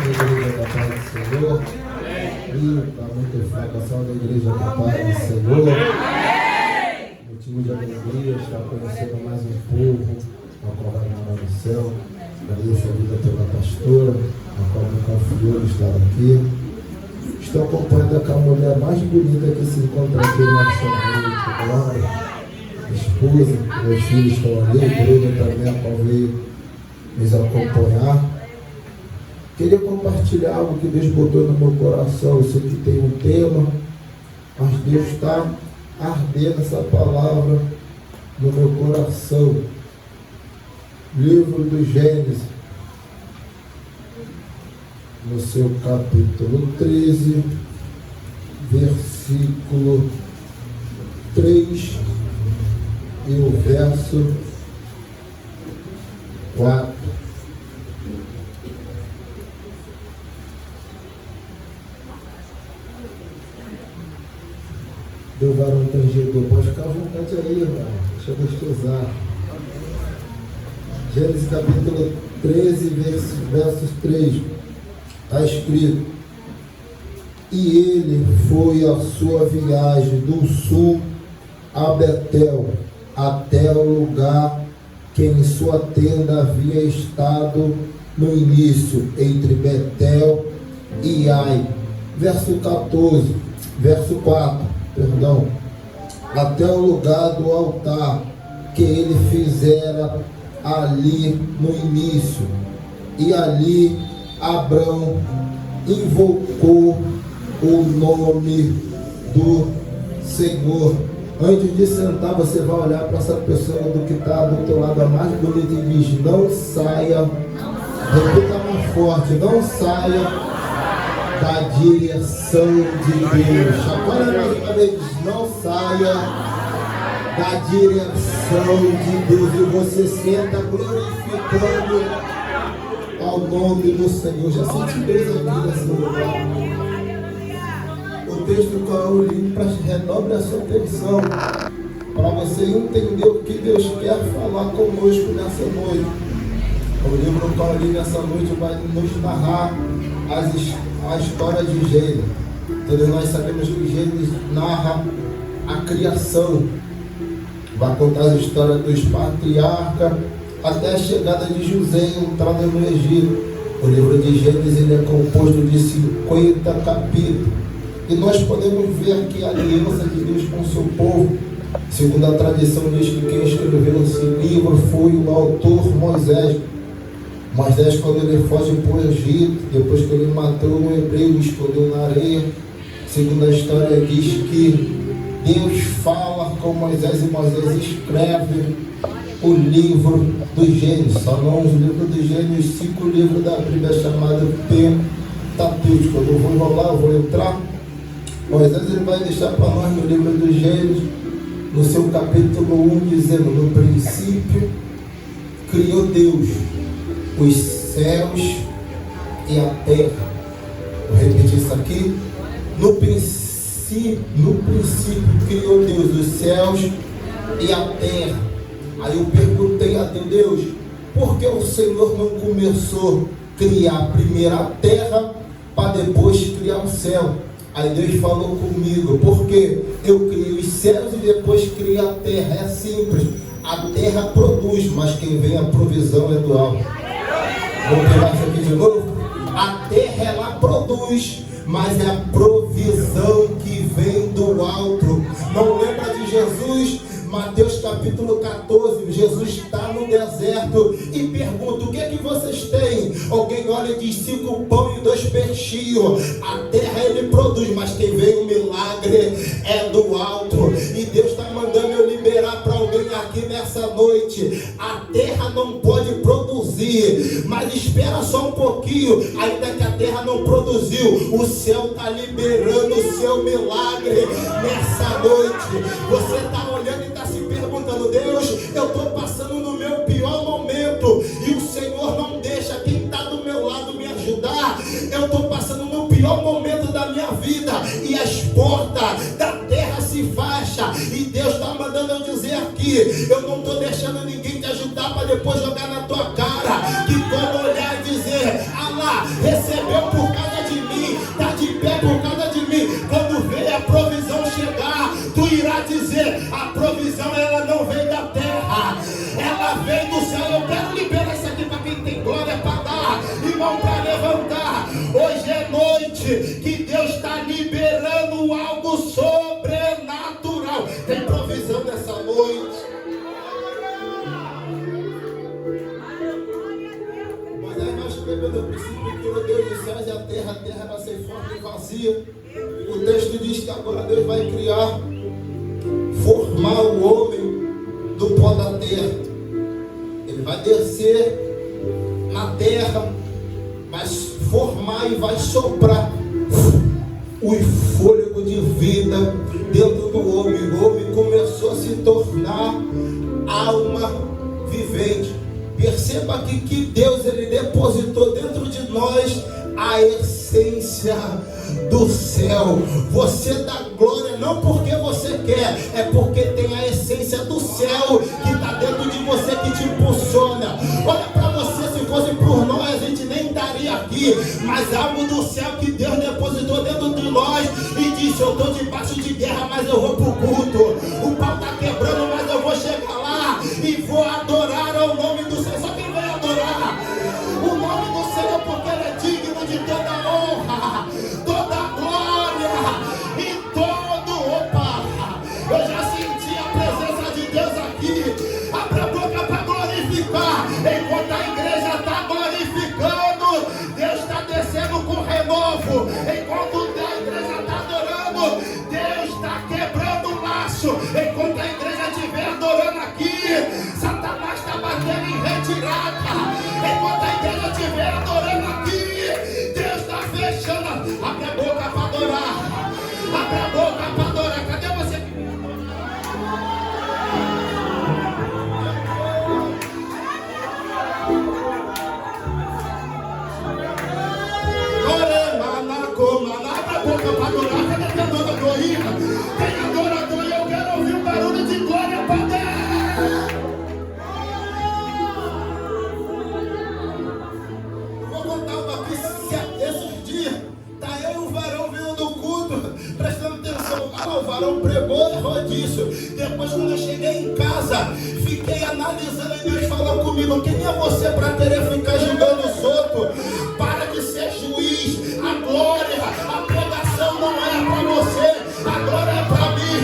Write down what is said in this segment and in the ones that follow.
igreja da paz do Senhor. E está muito fraca, só da igreja da paz do Senhor. Motivo de alegria, estar conhecendo mais um povo, a qual vai morar no céu. Agradeço a vida pela pastora, a qual me confiou de estar aqui. Estou acompanhando com a mulher mais bonita que se encontra aqui nessa noite. Glória. Esposa, meus filhos estão ali, o Bruno também, a qual veio nos acompanhar. Queria compartilhar algo que Deus botou no meu coração. Eu sei que tem um tema, mas Deus está ardendo essa palavra no meu coração. Livro do Gênesis, no seu capítulo 13, versículo 3 e o verso 4. Do varão tangedor, pode ficar à vontade aí, irmão. Deixa eu gostosar. Gênesis capítulo 13, versos 3. Está escrito: e ele foi a sua viagem do sul a Betel, até o lugar que em sua tenda havia estado no início, entre Betel e Ai. Verso 4, até o lugar do altar que ele fizera ali no início. E ali Abrão invocou o nome do Senhor. Antes de sentar, você vai olhar para essa pessoa do que está do teu lado, a mais bonita, e diz: não saia, repita mais forte, não saia da direção de Deus. Agora mais uma vez, não saia da direção de Deus. E você senta glorificando ao nome do Senhor. Já senti Deus aqui nesse lugar. O texto que eu li para renobre a sua atenção, para você entender o que Deus quer falar conosco nessa noite. O livro que eu li nessa noite vai nos narrar a história de Gênesis. Todos nós sabemos que Gênesis narra a criação. Vai contar a história dos patriarcas até a chegada de José e entrada no Egito. O livro de Gênesis ele é composto de 50 capítulos. E nós podemos ver que a aliança de Deus com o seu povo, segundo a tradição, diz que quem escreveu esse livro foi o autor Moisés. Moisés, quando ele foge para o Egito, depois que ele matou um hebreu e escondeu na areia, segundo a história diz que Deus fala com Moisés e Moisés escreve o livro dos Gênesis. Só não os livros dos Gênesis, 5 livros da Bíblia chamados Pentateuco. Quando eu vou enrolar, eu vou entrar. Moisés ele vai deixar para nós no livro dos Gênesis, no seu capítulo 1, dizendo: no princípio criou Deus os céus e a terra. Vou repetir isso aqui. No princípio criou Deus os céus e a terra. Aí eu perguntei a Deus: por que o Senhor não começou a criar primeiro a terra para depois criar o céu? Aí Deus falou comigo: porque eu criei os céus e depois criei a terra. É simples. A terra produz, mas quem vem a provisão é do alto. Vou pegar isso aqui de novo. A terra ela produz, mas é a provisão que vem do alto. Não lembra de Jesus? Mateus capítulo 14, Jesus está no deserto e pergunta: o que é que vocês têm? Alguém olha e diz: 5 pães e 2 peixinhos. A terra ele produz, mas quem vem o milagre é do alto. E Deus está mandando eu liberar para alguém aqui nessa noite: a terra não pode produzir, mas espera só um pouquinho. Ainda que a terra não produziu, o céu está liberando o seu milagre nessa noite. Você está olhando e está se perguntando: Deus, eu estou passando no meu pior momento e o Senhor não deixa quem está do meu lado me ajudar. Eu estou passando no pior momento da minha vida e as portas da terra se fecham. E Deus está mandando eu dizer aqui: eu não estou deixando ninguém te ajudar para depois jogar na tua cara. Que quando olhar e dizer: lá, recebeu por causa de mim, está de pé por causa de mim. Quando vem a provisão chegar, tu irá dizer: a provisão ela não vem da terra, ela vem do céu. Eu quero liberar isso aqui para quem tem glória para dar, irmão, para levantar. Hoje é noite que Deus está liberando algo sobrenatural. Tem provisão nessa noite. Mas aí nós escrevemos no princípio que o Deus dos céus e a terra vai ser forte e vazia. O texto diz que agora Deus vai criar, formar o homem do pó da terra. Ele vai descer na terra, vai formar e vai soprar o fôlego de vida dentro do homem. O homem começou a se tornar alma vivente. Perceba aqui que Deus ele depositou dentro de nós a essência do céu. Você dá glória não porque você quer, é porque tem a essência do céu que está dentro de você, que te impulsiona. Olha para você, se fosse por nós a gente nem estaria aqui, mas algo do céu que Deus depositou dentro de nós e disse: eu estou debaixo de guerra, mas eu vou para o culto. O pau está quebrando, mas eu vou chegar lá e vou adorar ao nome do Senhor. Só quem vai adorar o nome do Senhor, porque Ele é digno de toda honra, toda glória e todo. Opa! Eu já senti a presença de Deus aqui. Abra a boca para glorificar. Enquanto a igreja está glorificando, Deus está descendo com renovo. Enquanto a igreja está adorando, Deus está quebrando o laço. Enquanto a igreja estiver adorando aqui, Satanás está batendo em retirada. Enquanto a igreja estiver adorando aqui, Deus está fechando. Abre a boca para adorar. Abre a boca para adorar. Cadê você? Abre a boca para adorar. Cadê a adorador aí? Tem adorador e eu quero ouvir um barulho de glória para Deus. Vou contar uma coisa. Esses dias tá eu e o varão vindo do culto, prestando atenção. O varão pregou e rodízio. Depois, quando eu cheguei em casa, fiquei analisando e Deus falou comigo: quem é você para querer ficar julgando os outros? Para de ser juiz. A glória, a pregação não é para você, a glória é para mim.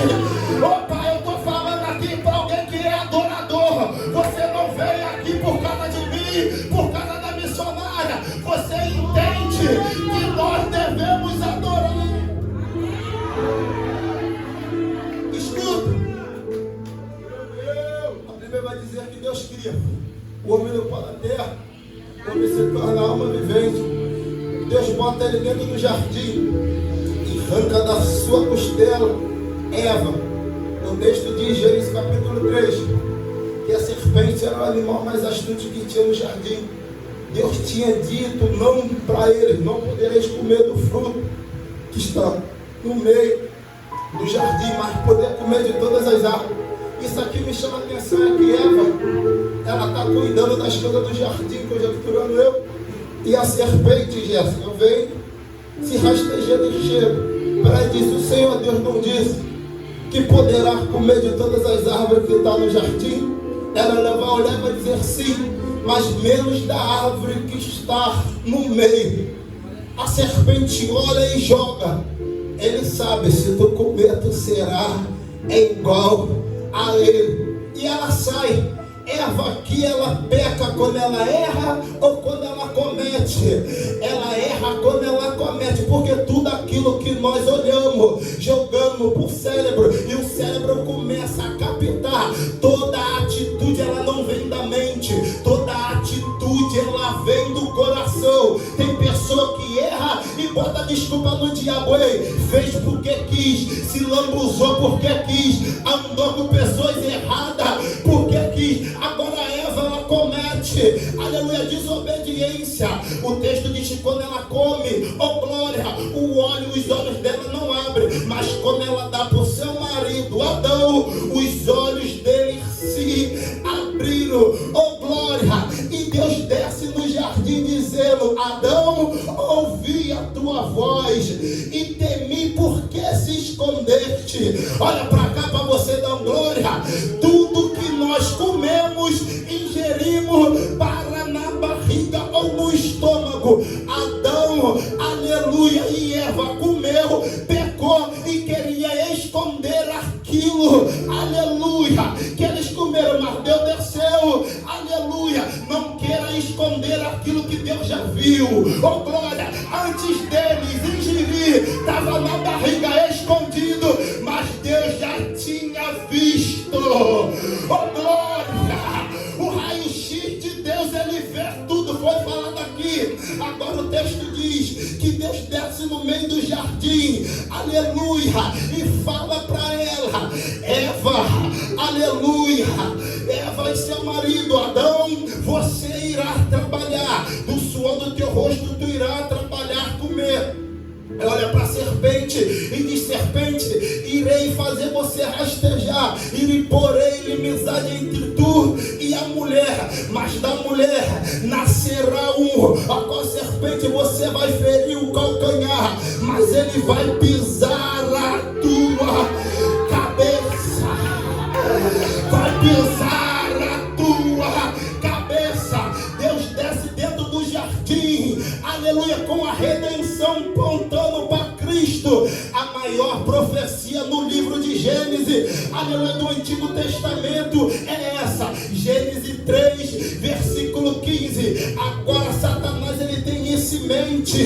Opa, eu estou falando aqui para alguém que é adorador. Você não veio aqui por causa de mim, por causa da missionária. Você entende que nós devemos adorar. Escuta. A Bíblia vai dizer que Deus cria o homem no pó da terra, o homem se torna alma vivente. Deus bota ele dentro do jardim e arranca da sua costela Eva. O texto diz, Gênesis capítulo 3, que a serpente era o animal mais astuto que tinha no jardim. Deus tinha dito não para eles: não podereis comer do fruto que está no meio do jardim, mas poder comer de todas as árvores. Isso aqui me chama a atenção, é que Eva, ela está cuidando das coisas do jardim, conjecturando eu. E a serpente, Jéssica, vem se rastejando e chega para dizer: o Senhor Deus não disse que poderá comer de todas as árvores que estão no jardim? Ela vai olhar e vai dizer: sim, mas menos da árvore que está no meio. A serpente olha e joga. Ele sabe: se tu comer, tu será igual a ele. E ela sai. Eva aqui, ela peca quando ela erra ou quando ela comete? Ela erra quando ela comete, porque tudo aquilo que nós olhamos, jogamos para o cérebro, e o cérebro começa a captar. Toda atitude, ela não vem da mente, toda atitude, ela vem do coração. Tem pessoa que erra e bota desculpa no diabo. Ei, fez porque quis, se lambuzou porque quis, andou com pessoas erradas porque quis. Agora Eva, ela comete, aleluia, desobediência. O texto diz que quando ela come, oh glória, os olhos dela não abrem. Mas quando ela dá para o seu marido, Adão, os olhos dele se abriram, oh glória. E Deus desce no jardim dizendo: Adão, Adão, ouvi a tua voz e temi, porque se escondeste. Olha para cá para você dar glória. Tudo que nós comemos, ingerimos para na barriga ou no estômago. Adão, aleluia, e Eva comeu, pecou e queria esconder aquilo, aleluia, que eles comeram, mas Deus desceu, aleluia. Não queira esconder aquilo que Deus já viu. Oh glória, antes deles ingerir, estava na barriga escondido, mas Deus já tinha visto. Oh glória, o raio-x de Deus, ele vê tudo, foi falado aqui. Agora o texto diz que Deus desce no meio do jardim, aleluia, e fala para ela: Eva, aleluia, Eva e seu marido Adão, você irá trabalhar, do suor do teu rosto tu irá trabalhar, comer. Olha para a serpente e diz: serpente, irei fazer você rastejar, e porei inimizade entre tu e a mulher, mas da mulher nascerá um, a qual serpente você vai ferir o calcanhar, mas ele vai pisar a tua cabeça, vai pisar a tua cabeça. Deus desce dentro do jardim, aleluia, com a redenção apontando para Cristo. A maior profecia no livro de Gênesis, aleluia, do Antigo Testamento é essa, Gênesis 3, versículo 15. Agora Satanás, ele tem isso em mente,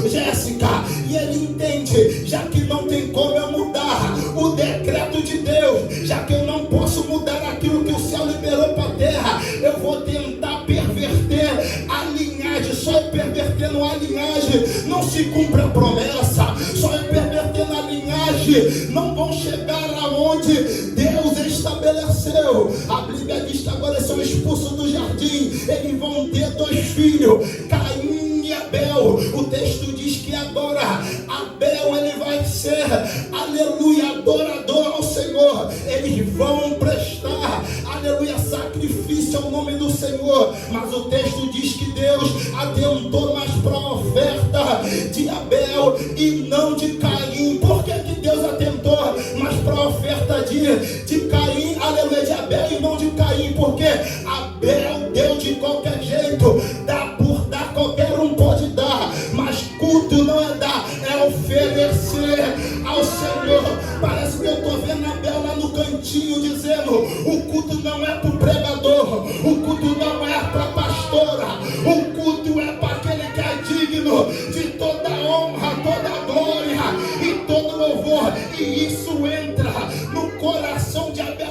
Jéssica, e ele entende, já que não tem como eu mudar o decreto de Deus, já que eu não posso mudar aquilo que o céu liberou para a terra, eu vou tentar perverter a linhagem. Só eu pervertendo a linhagem não se cumpre a promessa, só eu pervertendo a linhagem não vão chegar aonde Deus estabeleceu. A Bíblia diz que agora eles são expulsos do jardim, eles vão ter 2 filhos, Caim e Abel. O texto diz que agora Abel, ele vai ser, aleluia, adorador ao Senhor, eles vão prestar, aleluia, sacrifício ao nome do Senhor. Mas o texto diz que Deus atentou mais para a oferta de Abel e não de Caim. Por que Deus atentou mais para a oferta de Caim, aleluia, de Abel e não de Caim? Porque Abel deu de qualquer jeito, dá por dar, qualquer um pode dar, mas culto não é dar, é oferecer ao Senhor. Parece que eu estou vendo Abel lá no cantinho dizendo: o culto não é para o pregador, o culto não é para a pastora, o culto é para aquele que é digno de toda honra, toda glória e todo louvor. E isso entra no coração de Abel,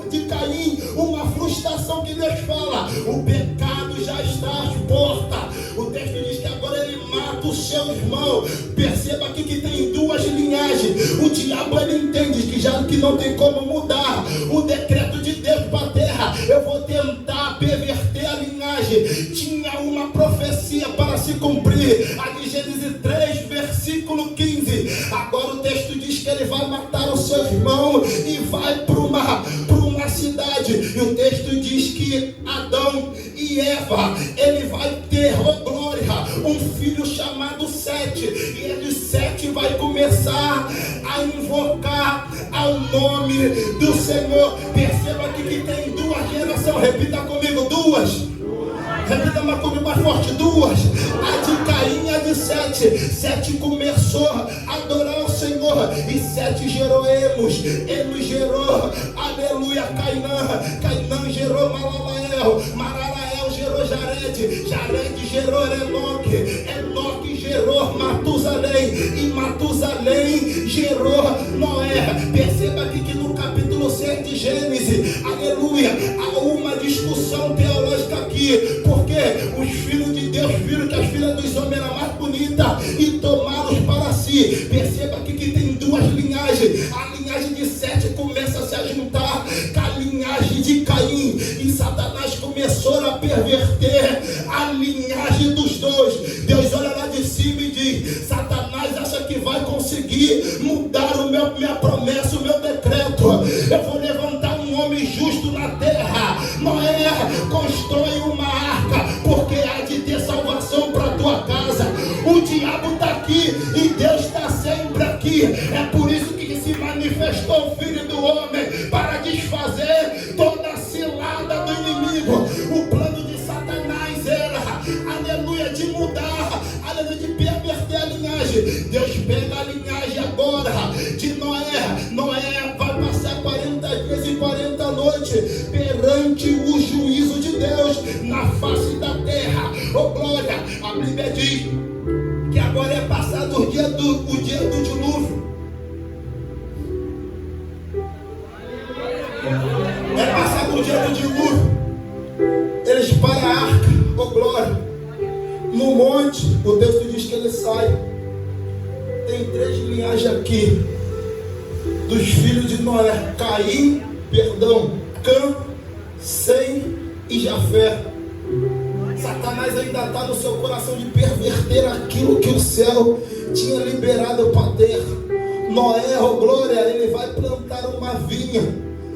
de Caim, uma frustração que Deus fala: o pecado já está às portas. O texto diz que agora ele mata o seu irmão. Perceba aqui que tem 2 linhagens. O diabo, ele entende que já que não tem como mudar o decreto de Deus para a terra, eu vou tentar perverter a linhagem. Tinha uma profecia para se cumprir, a de Gênesis 3, versículo 15. Agora o texto diz que ele vai matar o seu irmão e vai para uma cidade. E o texto diz que Adão e Eva, ele vai ter, oh glória, um filho chamado Sete. E ele, Sete, vai começar a invocar ao nome do Senhor. Perceba aqui que tem 2 gerações. Repita comigo: 2. Repita mais comigo, mais forte: 2. A de Caim e a de Sete. Sete começou a adorar o Senhor e Sete gerou Enos. Enos gerou, aleluia, Cainã. Cainã gerou Malalael. Malalael gerou Jared. Jared gerou Enoque. Enoque gerou Matusalém. E Matusalém gerou Noé. Perceba aqui que no capítulo 6 de Gênesis, aleluia, há uma discussão teológica aqui, porque os filhos de Deus viram que as filhas dos homens eram mais bonitas e tomaram-os para si. Perceba aqui que tem 2 linhagens. A linhagem de Sete começa a se ajuntar com a linhagem de Caim, e Satanás começou a perverter a linhagem dos 2. Deus olha lá de cima e diz: Satanás acha que vai conseguir mudar minha promessa, o meu decreto. Eu vou levantar um homem justo na terra. Noé, constrói uma arca, porque há de ter salvação para a tua casa. pega a linhagem agora de Noé. Noé vai passar 40 dias e 40 noites perante o juízo de Deus na face da terra. Oh glória, a Bíblia diz que agora é passado o dia do dilúvio. É passado o dia do dilúvio. Eles param a arca, oh glória. No monte, o texto diz que ele sai. Tem 3 linhagens aqui dos filhos de Noé: Cã, Sem e Jafé. Satanás ainda está no seu coração de perverter aquilo que o céu tinha liberado para a terra. Noé, oh glória, ele vai plantar uma vinha,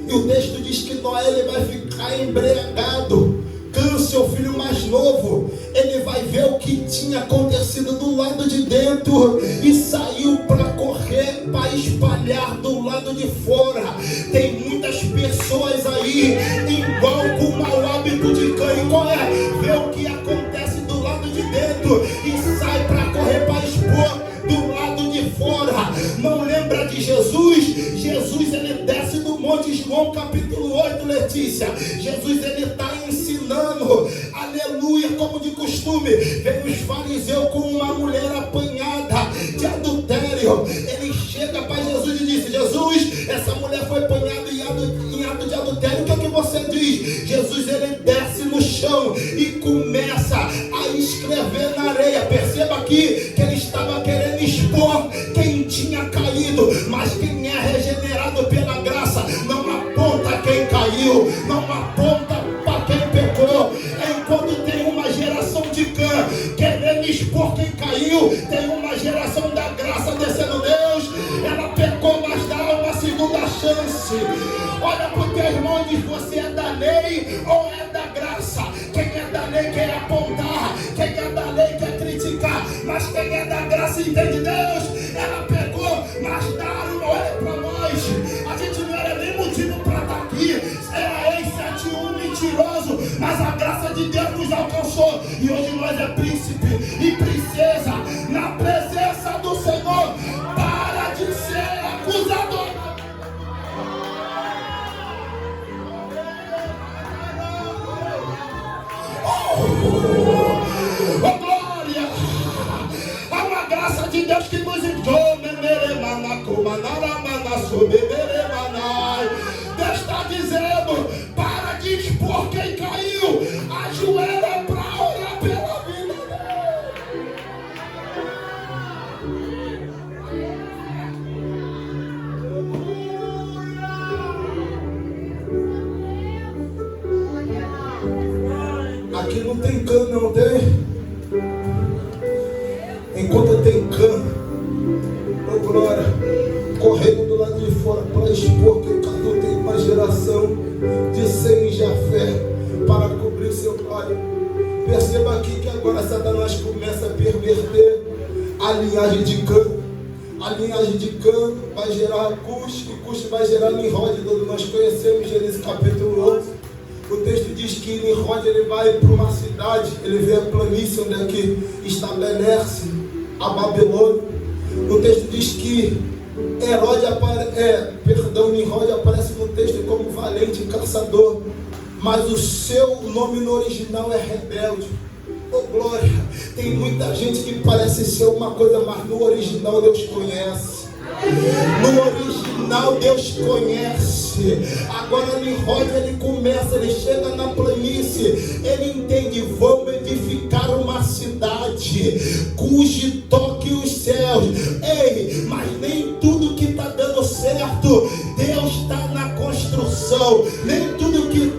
e o texto diz que Noé ele vai ficar embriagado. Cã, seu filho mais novo, ele vai ver o que tinha acontecido do lado de dentro e saiu para correr, para espalhar do lado de fora. Tem muitas pessoas aí igual com o mau hábito de Cã. E qual é? Ver o que acontece do lado de dentro e sai para correr, para expor do lado de fora. Não lembra de Jesus? Jesus ele desce do monte, João capítulo 8, Letícia. Jesus ele está ensinando, aleluia, como de costume. Vem os fariseus com uma mulher apanhada de adultério. Ele chega para Jesus e diz: Jesus, essa mulher foi apanhada em ato de adultério, o que é que você diz? Jesus ele desce no chão e começa a escrever na areia. Perceba aqui que ele estava querendo expor quem tinha caído, mas quem é regenerado pela graça não aponta quem caiu, não aponta para quem pecou. Enquanto tem uma geração de Cã querendo expor quem caiu, tem uma geração da graça descendo. Deus, ela pecou, mas dá uma segunda chance. Olha para o teu irmão e diz: você é da lei ou é da graça? Quem é da lei quer apontar, quem é da lei quer criticar, mas quem é da graça entende. Deus, ela pecou, mas dá. Olha para nós, a gente não era nem motivo para estar aqui, era ex-71 mentiroso, mas a graça de Deus nos alcançou e hoje nós é príncipe e princesa na presença do Senhor. Para de ser acusador. Oh glória, há uma graça de Deus que nos enviou. Deus está dizendo: para de expor quem caiu, ajoelha para orar pela vida dele. Aqui não tem Cã, não tem? Enquanto tem Cã, oh glória, correndo do lado de fora para expor que cada tem uma geração de Sem e Jafé para cobrir seu glória. Perceba aqui que agora Satanás começa a perverter a linhagem de Cã. A linhagem de Cã vai gerar Cush, e Cush vai gerar Nimrod, onde nós conhecemos Gênesis capítulo 11. O texto diz que Nimrod ele vai para uma cidade, ele vê a planície onde é que estabelece a Babilônia. O texto diz que Nimrod aparece no texto como valente caçador, mas o seu nome no original é rebelde. Oh glória, tem muita gente que parece ser uma coisa, mas no original Deus conhece. No original Deus conhece. Agora Nimrod ele começa, ele chega na planície, ele entende: vamos edificar uma cidade cujo toque os céus. Ei, mas nem tudo que está dando certo Deus está na construção. Nem tudo que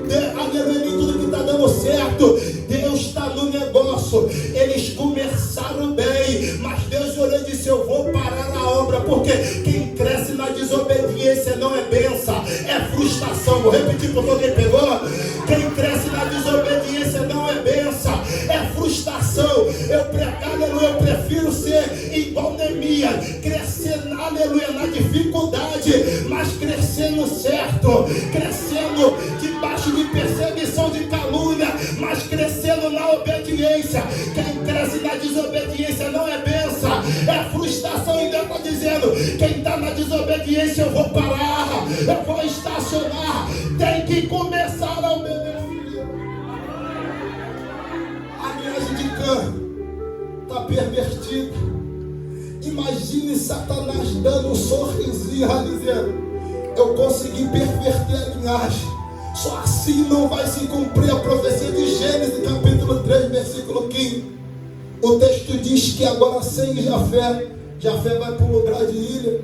está dando certo Deus está no negócio. Eles começaram bem, mas Deus olhou e disse: eu vou parar a obra, porque quem cresce na desobediência não é bênção, é frustração. Vou repetir porque alguém pegou. Quem cresce na desobediência não é bênção, é frustração. Aleluia, eu prefiro ser igual Neemias, crescer, aleluia, na dificuldade, mas crescendo certo, crescendo debaixo de perseguição, de calúnia, mas crescendo na obediência. Quem cresce na desobediência não é bênção, é frustração. Ainda está pervertida. Imagine Satanás dando um sorrisinho, dizendo: eu consegui perverter a linhagem. Só assim não vai se cumprir a profecia de Gênesis, capítulo 3, versículo 15. O texto diz que agora sem Jafé vai para um lugar de ilha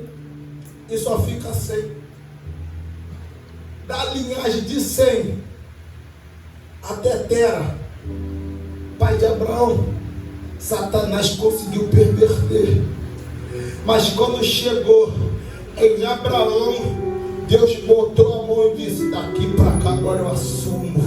e só fica Sem. Da linhagem de Sem até Tera, pai de Abraão, Satanás conseguiu perverter. Mas quando chegou em Abraão, Deus botou a mão e disse: daqui para cá agora eu assumo.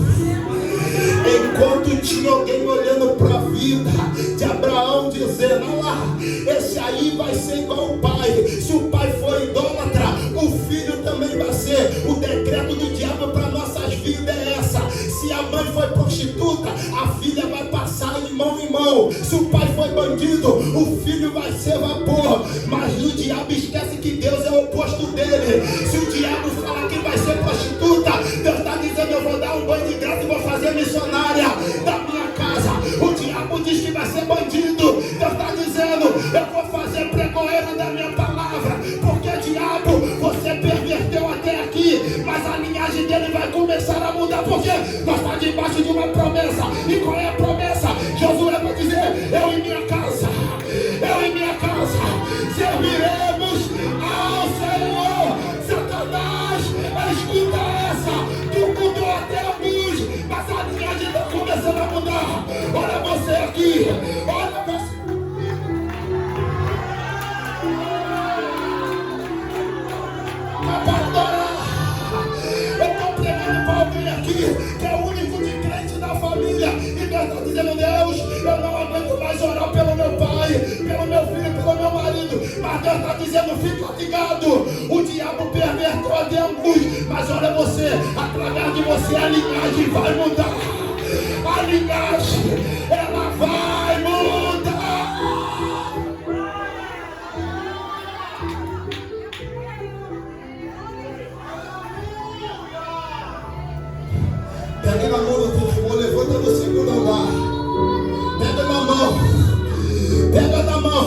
Enquanto tinha alguém olhando para a vida de Abraão, dizendo: olha lá, esse aí vai ser igual o pai. Se o pai for idólatra, o filho também vai ser. O decreto do diabo para nossas vidas é essa: se a mãe foi prostituta, a filha vai passar de mão em mão. Se o pai foi bandido, o filho vai ser vapor. Mas o diabo esquece que Deus é o oposto dele. Se o diabo fala que vai ser prostituta, Deus está dizendo: eu vou dar um banho de graça e vou fazer missionária da minha casa. O diabo diz que vai ser bandido, Deus está dizendo: eu vou fazer pregoeiro da minha palavra. Porque diabo, você perverteu até aqui, mas a linhagem dele vai começar a mudar, porque nós estamos debaixo de uma promessa. E qual é a promessa? Josué vai dizer: eu e minha casa serviremos ao Senhor. Satanás, escuta essa: tu mudou até a luz, mas a linhagem está começando a mudar. Olha você aqui, olha você. Eu estou pregando para alguém aqui que é o único de crente da família, e Deus está dizendo: Deus, eu não aguento mais orar pelo meu pai, pelo meu filho, pelo meu marido. Mas Deus está dizendo: fica ligado, o diabo perverteu até a luz, mas olha você, através de você a linhagem vai mudar. A linhagem, ela vai mudar. Pega na mão do teu irmão, levanta no segundo andar. Pega na mão. Pega na mão.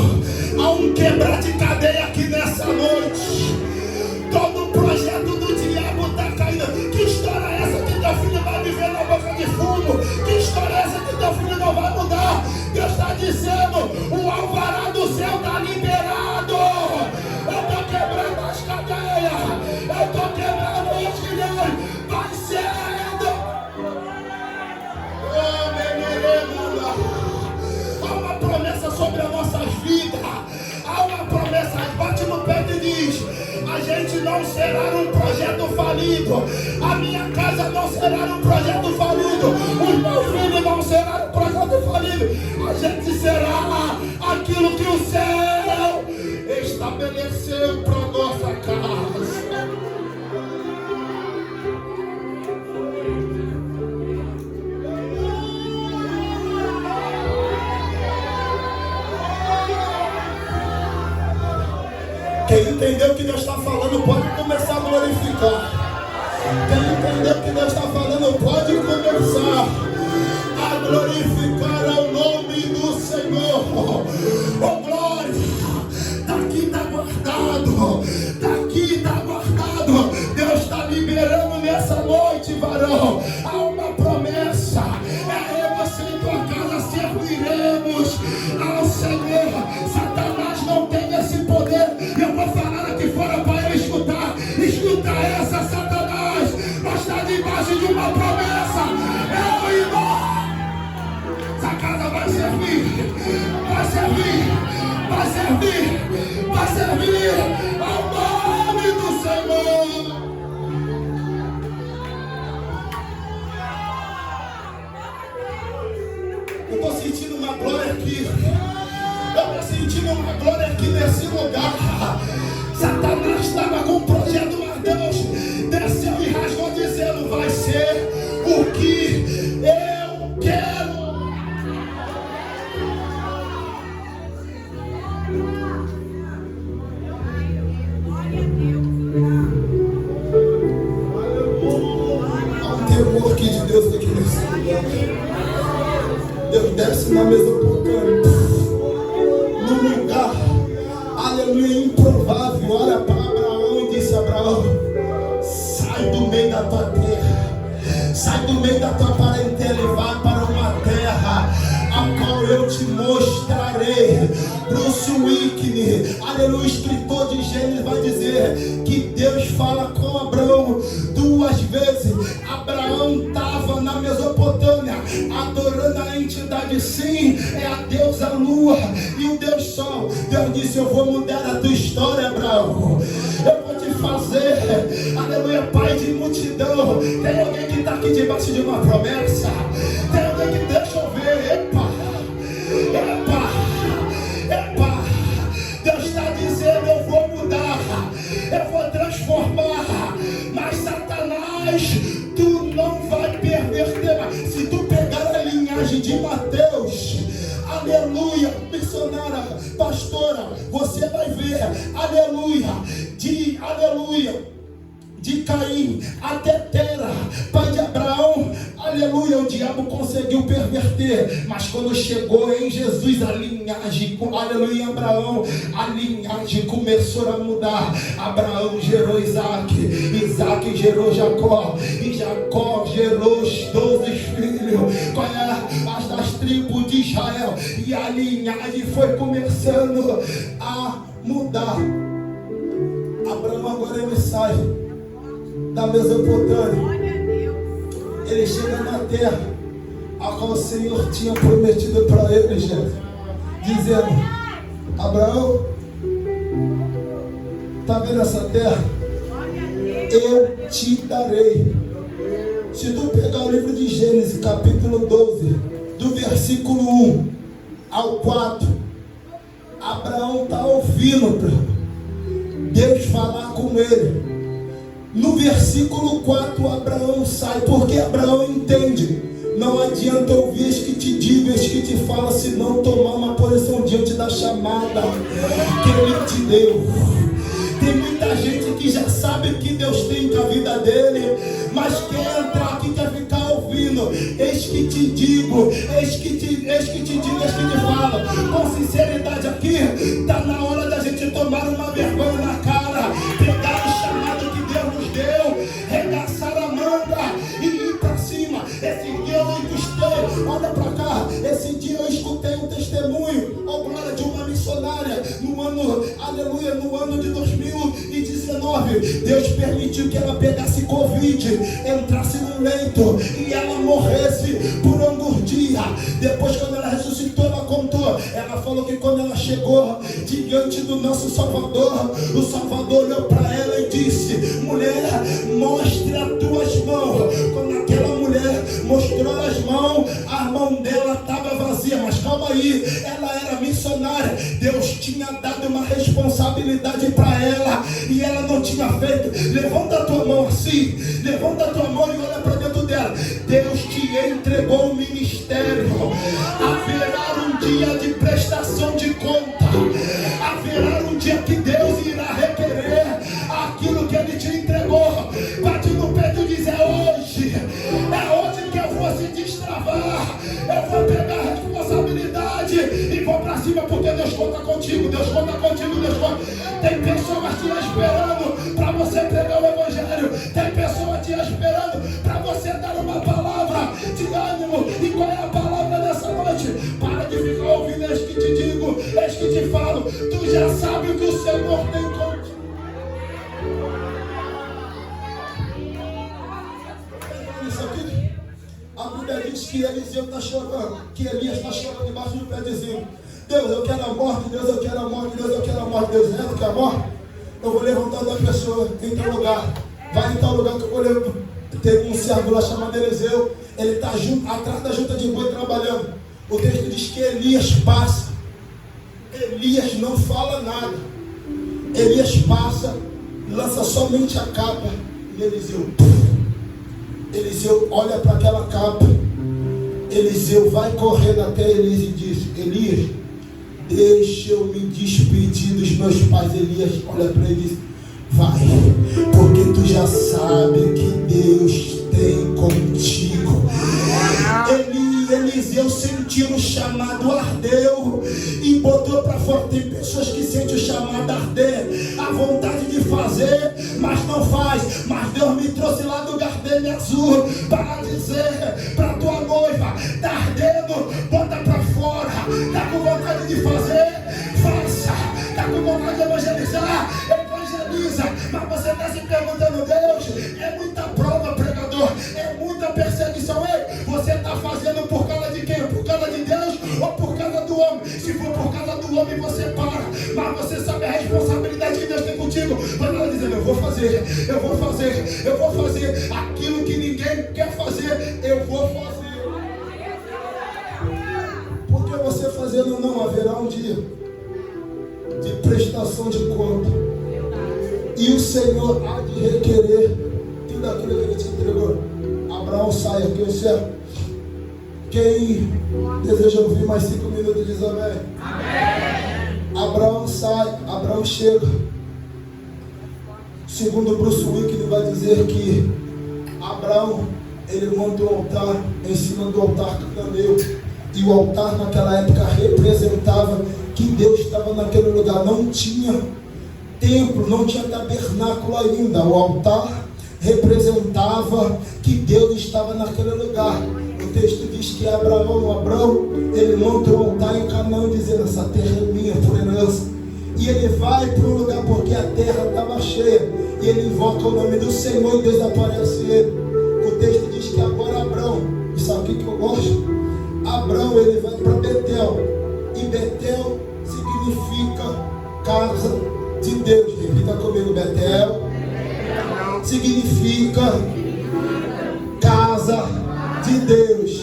Há um quebrar de cadeia aqui nessa noite. Todo o projeto do diabo está caindo. Que história é essa que teu filho vai viver na boca de fumo? Que história é essa que teu filho não vai mudar? Deus está dizendo: o alvará do céu está liberado. Eu estou quebrando as cadeias. Eu estou quebrando os grilhões. Vai sendo. Há uma promessa sobre as nossas vidas. Há uma promessa. Bate no peito e diz: a gente não será um projeto falido. A minha casa não será um projeto falido. Os meus filhos não serão um projeto falido. A gente será aquilo que o céu estabeleceu para nossa casa. Quem entendeu o que Deus está falando pode começar a glorificar. Quem entendeu o que Deus está falando pode começar a glorificar ao nome do Senhor. Oh glória, daqui está guardado, daqui está guardado. Deus está liberando nessa noite, varão. Há uma promessa: é você e tua casa serviremos ao Senhor. Satanás não tem esse poder. Eu vou falar aqui fora para ele escutar. Escuta essa, Satanás. Nós estamos debaixo de uma promessa. Eu e nós. Essa casa vai servir. Vai servir. Vai servir. Vai servir ao nome do Senhor. Eu estou sentindo uma glória aqui. Eu estou sentindo uma glória aqui nesse lugar. Satanás estava com um projeto, mas Deus desceu e rasgou, dizendo: vai ser o que eu quero. Há um temor aqui de Deus aqui nesse lugar. Deus desce na mesa por canto. Bruce Wickney, aleluia, o escritor de Gênesis vai dizer que Deus fala com Abraão 2 vezes. Abraão estava na Mesopotâmia, adorando a entidade, sim, é a deusa Lua e o Deus Sol. Deus disse: eu vou mudar a tua história, Abraão. Eu vou te fazer, aleluia, pai de multidão. Tem alguém que está aqui debaixo de uma promessa? Tem alguém que deixa eu ver? Epa, Deus está dizendo: eu vou mudar, eu vou transformar. Mas Satanás, tu não vai perverter. Se tu pegar a linhagem de Mateus, aleluia, missionária, pastora, você vai ver, aleluia, de Caim até Tera, pai de Abraão, aleluia, o diabo conseguiu perverter, mas quando chegou em Jesus, a linhagem, aleluia, em Abraão, a linhagem começou a mudar. Abraão gerou Isaac, Isaac gerou Jacó, e Jacó gerou os 12 filhos, as das tribos de Israel, e a linhagem foi começando a mudar. Abraão agora ele sai da Mesopotâmia, ele chega na terra a qual o Senhor tinha prometido para ele, gente, dizendo: Abraão, está vendo essa terra? Eu te darei. Se tu pegar o livro de Gênesis, capítulo 12, do versículo 1 ao 4, Abraão está ouvindo Deus falar com ele. No versículo 4, Abraão sai, porque Abraão entende: não adianta ouvir as que te digo, as que te falam, se não tomar uma posição diante da chamada que ele te deu. Tem muita gente que já sabe o que Deus tem com a vida dele, mas quer entrar aqui, quer ficar ouvindo. Eis que te digo, eis que te digo, eis que te falo. Com sinceridade aqui, está na hora da gente tomar uma vergonha na cara, pegar o chamado que Deus nos deu, regaçar a manga e ir para cima. Esse dia eu escutei, olha para cá, esse dia eu escutei um testemunho, ó glória, de uma missionária, no ano, aleluia, no ano de 2019, Deus permitiu que ela pegasse Covid, entrasse no leito e ela morresse por angústia. Depois, quando ela ressuscitou, ela contou, ela falou que quando ela chegou diante do nosso Salvador, o Salvador olhou para ela e disse: mulher, mostre as tuas mãos. Quando aquela mulher mostrou as mãos, a mão dela estava vazia. Mas calma aí, ela era missionária, Deus tinha dado uma responsabilidade para ela e ela não tinha feito. Levanta a tua mão assim, levanta a tua mão e olha para dentro dela. Deus te entregou o ministério. Haverá um dia de prestação de conta, haverá um dia que Deus irá requerer aquilo que Ele te entregou. Bate no peito e diz: é hoje que eu vou se destravar, eu vou pegar a responsabilidade e vou para cima, porque Deus conta contigo, Deus conta contigo, Deus conta. Tem pessoas te esperando para você pregar o Evangelho, tem pessoas te esperando para você dar uma palavra de ânimo. E qual é a palavra dessa noite? Para de ficar ouvindo, eis que te digo, eis que te falo. Tu já sabe o que o Senhor tem contigo. Isso aqui, a Bíblia diz que Eliseu está chorando, que Elias está chorando debaixo do pé, dizendo: Deus, eu quero a morte, Deus, eu quero a morte, Deus, eu quero a morte. Deus, tu quer a morte? Eu vou levantar uma pessoa em tal lugar, vai em tal lugar que eu vou levantar. Teve um servo lá chamado Eliseu, ele está atrás da junta de boi trabalhando. O texto diz que Elias passa, Elias não fala nada, Elias passa, lança somente a capa, e Eliseu olha para aquela capa. Eliseu vai correndo até Elias e diz: Elias, deixa eu me despedir dos meus pais. Elias olha para ele e diz: vai, porque tu já sabe que Deus tem contigo. Eliseu sentiu o chamado, ardeu e botou para fora. Tem pessoas que sentem o chamado, arder, a vontade de fazer, mas não faz. Mas Deus me trouxe lá do Gardenia Azul para dizer para tua noiva: tá ardendo, bota para fora. Tá com vontade de fazer, evangeliza, mas você está se perguntando, Deus, é muita prova, pregador, é muita perseguição. Ei, você está fazendo por causa de quem? Por causa de Deus ou por causa do homem? Se for por causa do homem, você para, mas você sabe a responsabilidade que Deus tem contigo. Mas ela dizendo, eu vou fazer aquilo que ninguém quer fazer, eu vou fazer. Porque você fazendo não haverá um dia de prestação de conta, e o Senhor há de requerer tudo aquilo que Ele te entregou. Abraão, sai aqui, o céu. Quem deseja ouvir mais 5 minutos diz amém. Amém. Abraão sai, Abraão chega. Segundo Bruce Wick, ele vai dizer que Abraão, ele monta um altar em cima do altar cananeu. E o altar naquela época representava que Deus estava naquele lugar. Não tinha templo, não tinha tabernáculo ainda. O altar representava que Deus estava naquele lugar. O texto diz que Abraão, ele monta um altar em Canaã, dizendo, essa terra é minha por herança. E ele vai para um lugar porque a terra estava cheia. E ele invoca o nome do Senhor e Deus aparece ele. O texto diz que agora Abraão, isso aqui que eu gosto, Abraão, ele vai para Betel. E Betel significa casa de Deus. Repita comigo, Betel significa casa de Deus.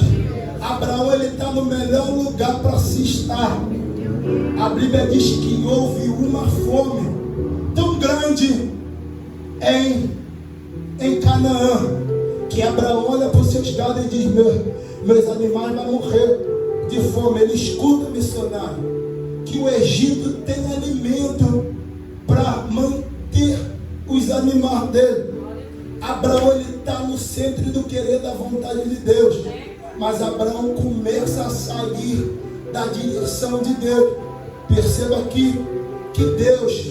Abraão, ele está no melhor lugar para se estar. A Bíblia diz que houve uma fome tão grande em Canaã, que Abraão olha para os seus gados e diz, meus animais vão morrer de fome. Ele escuta, missionário, que o Egito tem alimento para manter os animais dele. Abraão, ele está no centro do querer da vontade de Deus, mas Abraão começa a sair da direção de Deus. Perceba aqui que Deus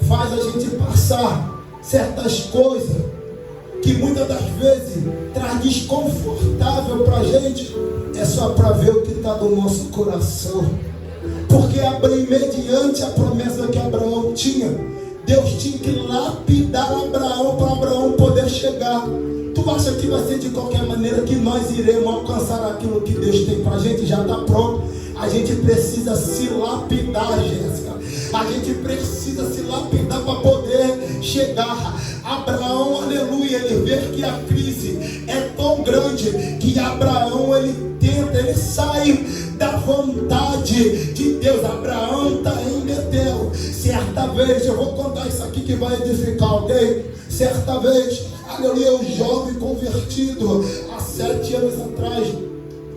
faz a gente passar certas coisas que muitas das vezes traz desconfortável para a gente, é só para ver o que está no nosso coração. Porque mediante a promessa que Abraão tinha, Deus tinha que lapidar Abraão para Abraão poder chegar. Tu acha que vai ser de qualquer maneira que nós iremos alcançar aquilo que Deus tem para a gente? Já está pronto. A gente precisa se lapidar, Jéssica. A gente precisa se lapidar para poder chegar. Abraão, aleluia, ele vê que a crise é tão grande que Abraão, ele sai da vontade de Deus. Abraão está em Betel. Certa vez, eu vou contar isso aqui que vai edificar alguém. Certa vez, aleluia, um jovem convertido há 7 anos atrás,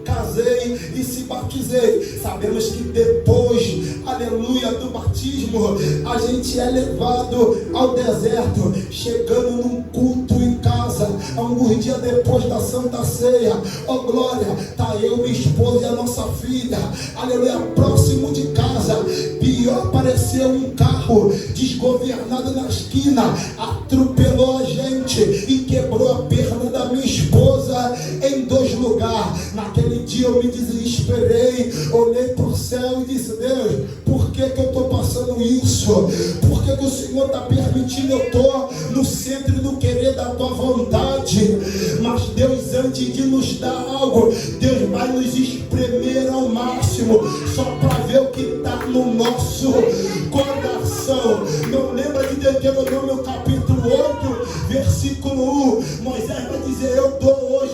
casei e se batizei. Sabemos que depois, aleluia, do batismo, a gente é levado ao deserto, chegando num culto em casa, alguns dias depois da Santa Ceia. Oh glória, tá eu, minha esposa e a nossa filha, aleluia, próximo de casa. Pior, apareceu um carro desgovernado na esquina, atropelou a gente e quebrou a perna da minha esposa em 2 lugares. Naquele dia eu me desesperei, olhei para o céu e disse, Deus, por que eu estou passando isso? Por que o Senhor está permitindo? Eu estou no centro do querer da tua vontade. Mas Deus, antes de nos dar algo, Deus vai nos espremer ao máximo, só para ver o que está no nosso coração. Não lembra de Deuteronômio capítulo 8, versículo 1, Moisés vai dizer, eu dou hoje,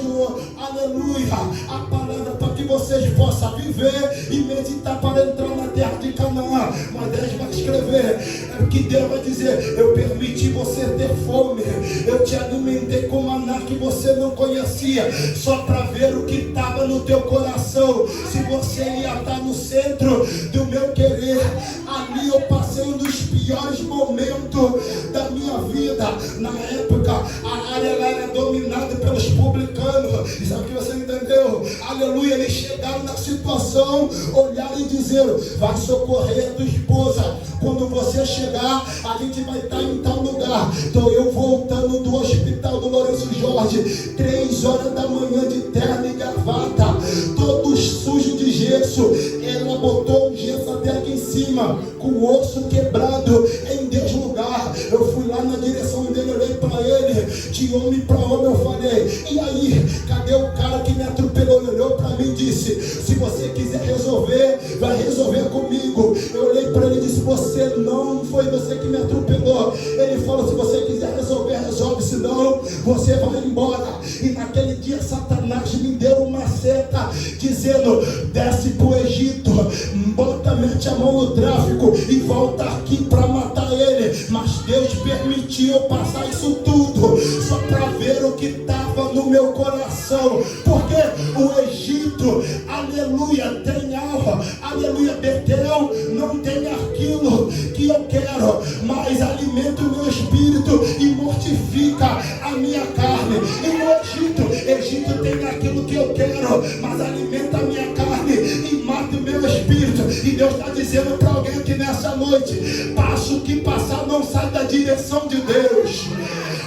aleluia, a palavra para que vocês possam viver e meditar para entrar na terra de Canaã. Moisés vai escrever, que Deus vai dizer, eu permiti você ter fome, eu te alimentei com maná que você não conhecia, só para ver o que estava no teu coração, se você ia estar no centro do meu querer. Ali eu passei um dos piores momentos da minha vida. Na época, a área era dominada pelos publicanos. E sabe o que você entendeu? Aleluia, eles chegaram na situação, olharam e disseram, vai socorrer a tua esposa. Quando você chegar, a gente vai estar em tal lugar. Então eu voltando do hospital do Lourenço Jorge, 3 horas da manhã, de terno e gravata, todo sujo de gesso. Ela botou um gesso até aqui em cima, com o osso quebrado em 10 lugares. De homem para homem eu falei, e aí, cadê o cara que me atropelou? Ele olhou para mim e disse, se você quiser resolver, vai resolver comigo. Eu olhei para ele e disse, não foi você que me atropelou. Ele falou, se você quiser resolver, resolve, senão você vai embora. E naquele dia Satanás me deu uma seta, dizendo, desce para o Egito, mete a mão no tráfico e volta aqui para matar ele. Mas Deus permitiu eu passar isso tudo, só para ver o que estava no meu coração. Porque o Egito, aleluia, tem alma, aleluia, Betel não tem aquilo que eu quero, mas alimenta o meu espírito e mortifica a minha carne. E no Egito tem aquilo que eu quero, mas alimenta a minha carne e mata o meu espírito. E Deus está dizendo para alguém aqui nessa noite, passa o que passar, não sai da direção de Deus.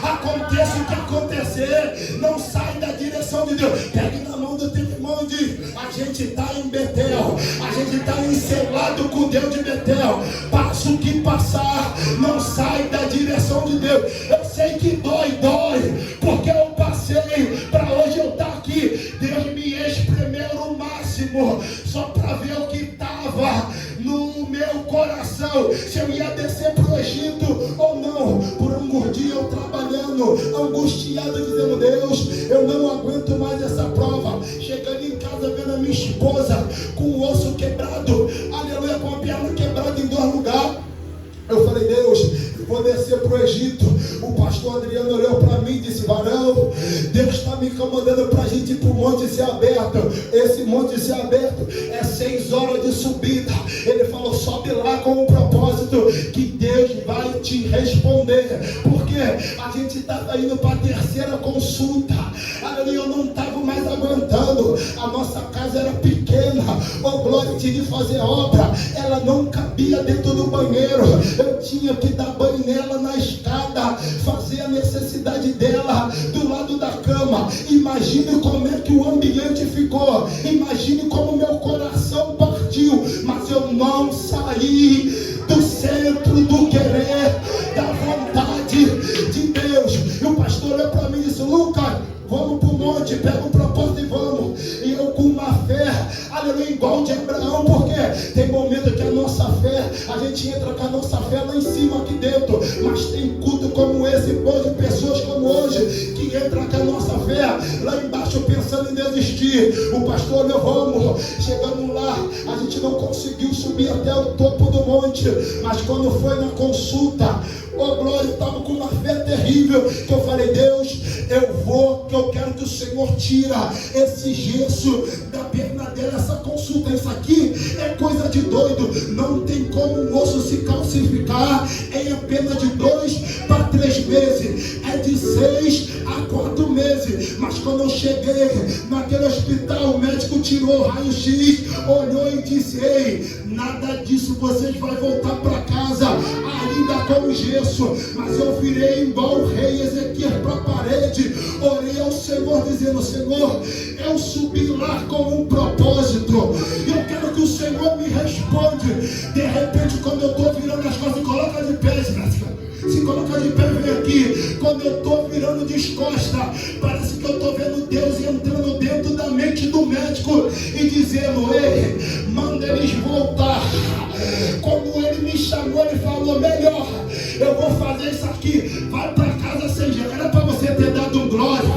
Aconteça o que acontecer, não sai da direção de Deus. Pegue na mão do teu irmão e diz, a gente está em Betel, a gente está encelado com Deus de Betel. Passa o que passar, não sai da direção de Deus. Eu sei que dói, porque eu passei para hoje eu estar aqui. Deus me espremeu no máximo, só para ver o que estava no meu coração, se eu ia descer para o Egito ou não. Por um dia eu trabalhando, angustiado, dizendo, Deus, eu não aguento mais essa prova. Chegando em casa, vendo a minha esposa com o osso quebrado, aleluia, com a perna quebrada em 2 lugares. Eu falei, Deus, eu vou descer para o Egito. O pastor Adriano olhou para mim e disse, varão, Deus está me incomodando para a gente ir para o Monte Céu Aberto. Esse Monte Céu Aberto é 6 horas de subida. Ele falou, sobe lá com um propósito que Deus vai te responder. Porque a gente estava indo para a 3ª consulta. Ali eu não estava mais aguentando. A nossa casa era pequena. O glória de fazer obra, ela não cabia dentro do banheiro. Eu tinha que dar banho nela na escada, fazer a necessidade dela do lado da cama. Imagine como é que o ambiente ficou. Imagine como meu coração partiu. Mas eu não saí do centro do querer, da vontade de Deus. E o pastor olhou para mim e disse, Lucas, vamos para o monte, pega um propósito e vamos. E eu com uma fé, aleluia, igual de Abraão. Porque tem momento que a nossa fé, a gente entra com a nossa fé lá em cima, aqui dentro. Mas tem culto como esse, de pessoas como hoje, que entra com a nossa fé lá embaixo pensando em desistir. O pastor olhou, vamos. Chegando lá, a gente não conseguiu subir até o topo do monte. Mas quando foi na consulta, glória, eu estava com uma fé terrível, que eu falei, Deus, eu vou, que eu quero que o Senhor tira esse gesso da perna dela. Essa consulta, isso aqui é coisa de doido, não tem como um osso se calcificar em apenas de 2 para 3 meses, é de 6 a 4 meses. Mas quando eu cheguei naquele hospital, o médico tirou o raio-x, olhou e disse, ei, nada disso, vocês vão voltar para casa ainda com o gesso. Mas eu virei igual o rei Ezequiel para a parede, orei ao Senhor dizendo, Senhor, eu subi lá com um propósito, e eu quero que o Senhor me responde. De repente, quando eu estou virando as costas, coloca de pé, se coloca de pé, vem aqui. Quando eu estou virando de costas, parece que eu estou vendo Deus entrando dentro da mente do médico e dizendo, ei, manda eles voltar. Quando ele me chamou, ele falou, melhor, eu vou fazer isso aqui, vai para casa sem jeito. Era para você ter dado glória,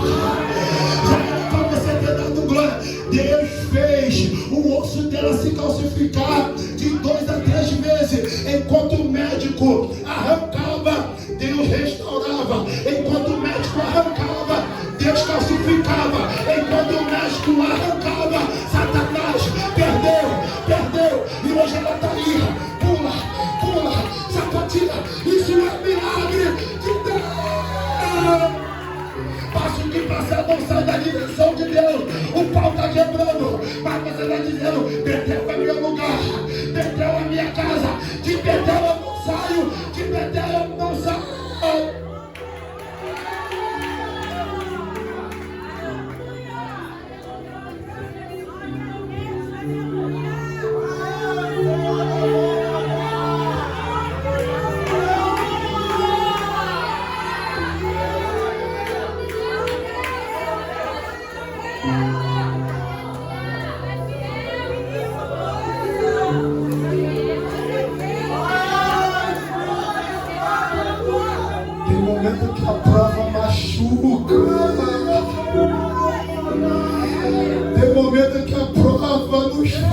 já era para você ter dado glória. Deus fez o osso dela se calcificar de 2 a 3 meses. Enquanto o médico arrancava, Deus restaurava. Enquanto o médico arrancava, Deus calcificava. Enquanto o médico arrancava, Satanás perdeu. E hoje ela está aí, pula, sapatilha. Isso é milagre de Deus. Passa o que passar, não sai da direção de Deus. O pau está quebrando, mas você está dizendo, Betel é meu lugar.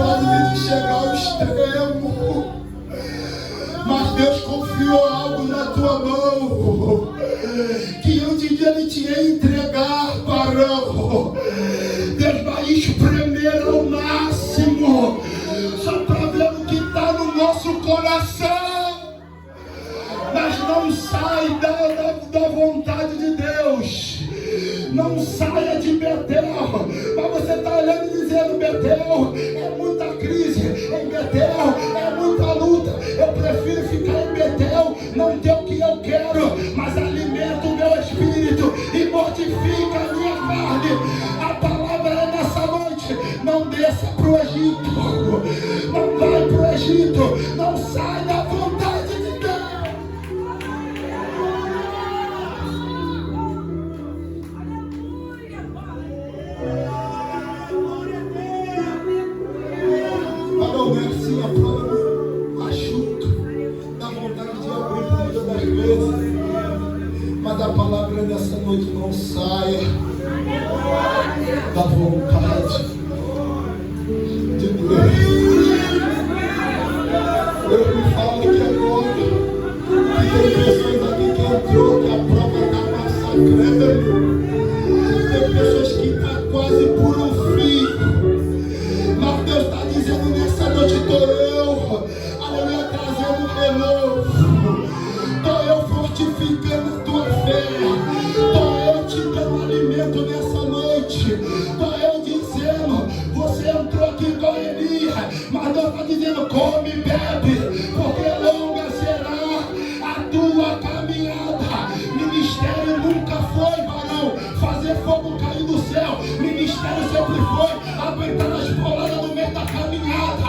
fase de chegar ao extremo. Mas Deus confiou algo na tua mão, que antes de Ele te entregar, varão, Deus vai espremer ao máximo, só para ver o que está no nosso coração. Mas não sai da vontade de Deus. Não saia de Betel. Mas você está olhando e dizendo: Betel é muita crise, em Betel é muita luta. Eu prefiro ficar em Betel, não ter o que eu quero, mas alimenta o meu espírito e mortifica a minha carne. A palavra é nessa noite: não desça para o Egito, não vai para o Egito, não sai da vontade de Deus. Assim a prova machuca, dá vontade de abrir muitas das vezes, mas a palavra nessa noite: não saia da vontade de Deus. Eu me falo aqui agora que tem pessoas aqui que entrou, que a prova está massacrando, tem pessoas que estão quase por um fim. Mas Deus está dizendo nessa noite: estou eu, aleluia, trazendo um renovo, estou eu fortificando a tua fé, estou eu te dando alimento nessa noite, estou eu dizendo: você entrou aqui com Elias, mas Deus está dizendo: come e bebe, porque longa será a tua caminhada. Ministério nunca foi, varão, fazer fogo cair do céu. Ministério sempre foi aguentar as boladas no meio da caminhada.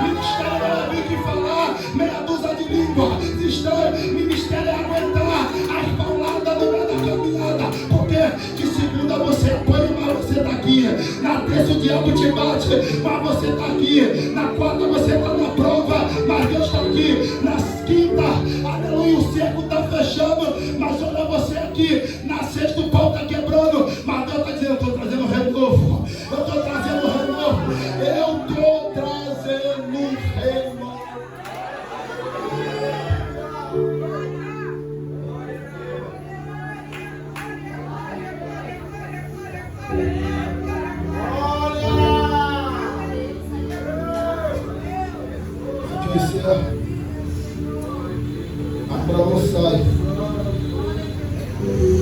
Ministério era vir que falar meia dúzia de língua. Ministério é aguentar as boladas no meio da caminhada. Porque de segunda você apanha, mas você está aqui. Na terça o diabo te bate, mas você está aqui. Na quarta você está na prova, mas Deus está aqui. Na quinta, aleluia, o cerco está fechando, mas olha você aqui. Na sexta o pau está quebrando, mas Deus está dizendo: eu estou trazendo renovo. Eu estou trazendo renovo. Eu estou trazendo renovo. Abraão sai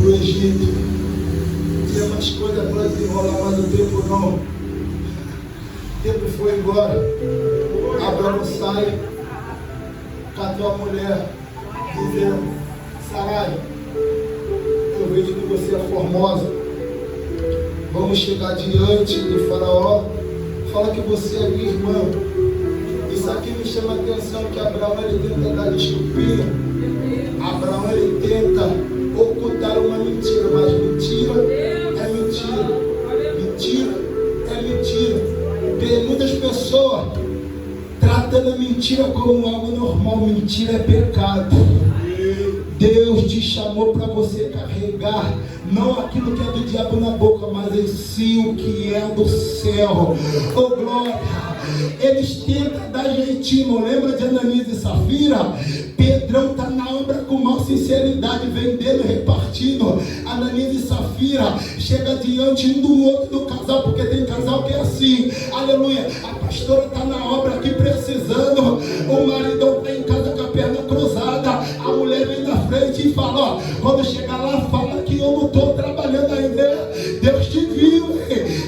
do Egito. Tinha mais coisas para desenrolar, mas o tempo não. O tempo foi embora. Abraão sai com a tua mulher, dizendo: Sarai, eu vejo que você é formosa. Vamos chegar diante de Faraó. Fala que você é minha irmã. Isso aqui me chama a atenção, que Abraão ele tenta dar desculpinha. Abraão ele tenta ocultar uma mentira, mas mentira é mentira. Mentira é mentira. Tem muitas pessoas tratando a mentira como algo normal. Mentira é pecado. Deus te chamou para você carregar não aquilo que é do diabo na boca, mas em si o que é do céu. Oh glória! Eles tentam dar jeitinho. Lembra de Ananias e Safira? Pedrão está na obra com maior sinceridade, vendendo e repartindo. Ananias e Safira chega diante um do outro do casal, porque tem casal que é assim. Aleluia! A pastora está na obra aqui precisando, o maridão está em casa com a perna cruzada, a mulher vem na frente e fala: ó, quando chegar lá, fala que eu não estou trabalhando ainda. Deus te viu,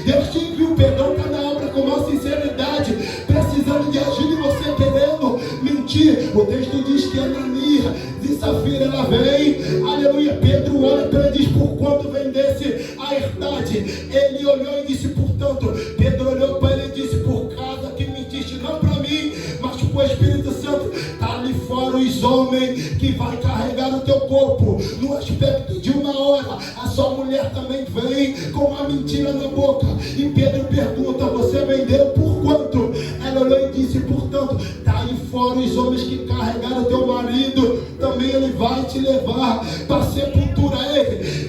Deus te viu. Pedrão está na obra com maior sinceridade, precisando de ajuda, e você querendo mentir. O texto diz que Ananias e Safira ela vem, aleluia. Pedro olha para ele e diz: por quanto vendesse a herdade? Ele olhou e disse: portanto. Pedro olhou para ele e disse: por causa que mentiste, não para mim, mas para o Espírito Santo. Está ali fora os homens que vai carregar o teu corpo. No aspecto de uma hora, a sua mulher também vem com uma mentira na boca. E Pedro pergunta: você vendeu por quanto? Ela olhou e disse: portanto. Está aí fora os homens que carregaram o teu marido, também ele vai te levar para a sepultura.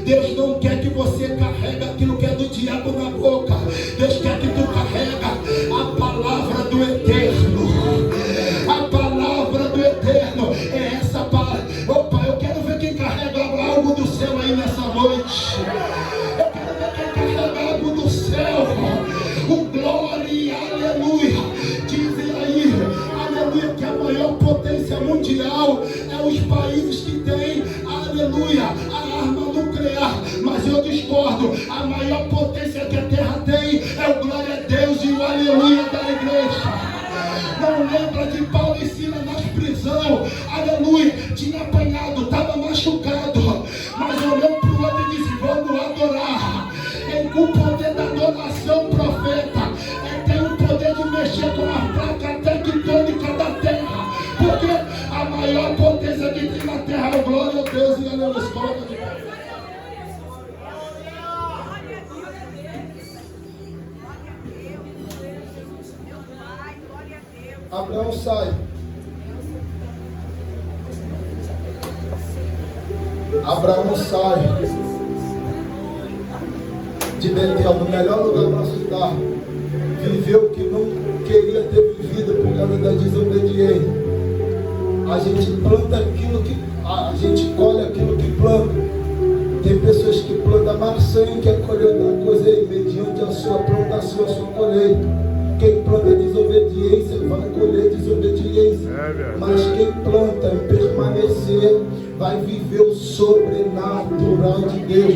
Deus não quer que você carregue aquilo que é do diabo na boca. Deus quer que tu carrega a palavra do mundial, é os países que têm, aleluia, a arma nuclear. Mas eu discordo, a maior potência que a terra tem é o glória a Deus e o aleluia da igreja. Não lembra que Paulo ensina nas prisões, aleluia, tinha apanhado, estava machucado, mas olhou para o outro e disse: vamos adorar. Ele, com o poder da adoração, profeta, ele tem o poder de mexer com a placa tectônica da terra, porque a maior potência que tem na terra é o glória a Deus e aleluia. Coloca de pé. Abraão sai. Abraão sai de Betel, no melhor lugar para se estar. Viveu o que não queria ter vivido por causa da desobediência. A gente planta aquilo que... A gente colhe aquilo que planta. Tem pessoas que plantam maçã e quer colher outra coisa aí, mediante a sua plantação, a sua colheita. Quem planta desobediência vai colher desobediência. Mas quem planta em permanecer vai viver o sobrenatural de Deus.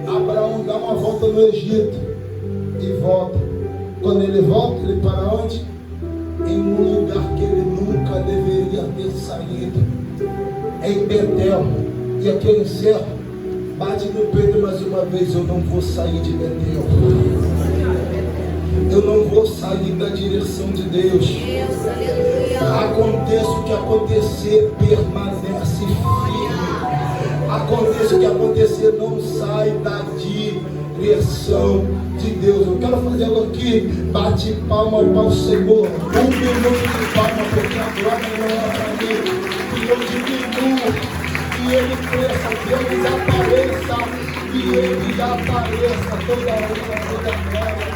Abraão dá uma volta no Egito e volta. Quando ele volta, ele para onde? Em um lugar que ele nunca deveria ter saído. Em Betel. E aqui eu encerro. Bate no peito mais uma vez: eu não vou sair de Betel. Eu não vou sair da direção de Deus. Aconteça o que acontecer, permanece firme. Aconteça o que acontecer, não sai da direção de Deus. Eu quero fazer algo aqui. Bate palma para o Senhor. 1 minuto de palma, porque a glória não é para mim. E eu diminuo, e Ele cresça, Deus apareça, e Ele apareça toda hora, toda glória.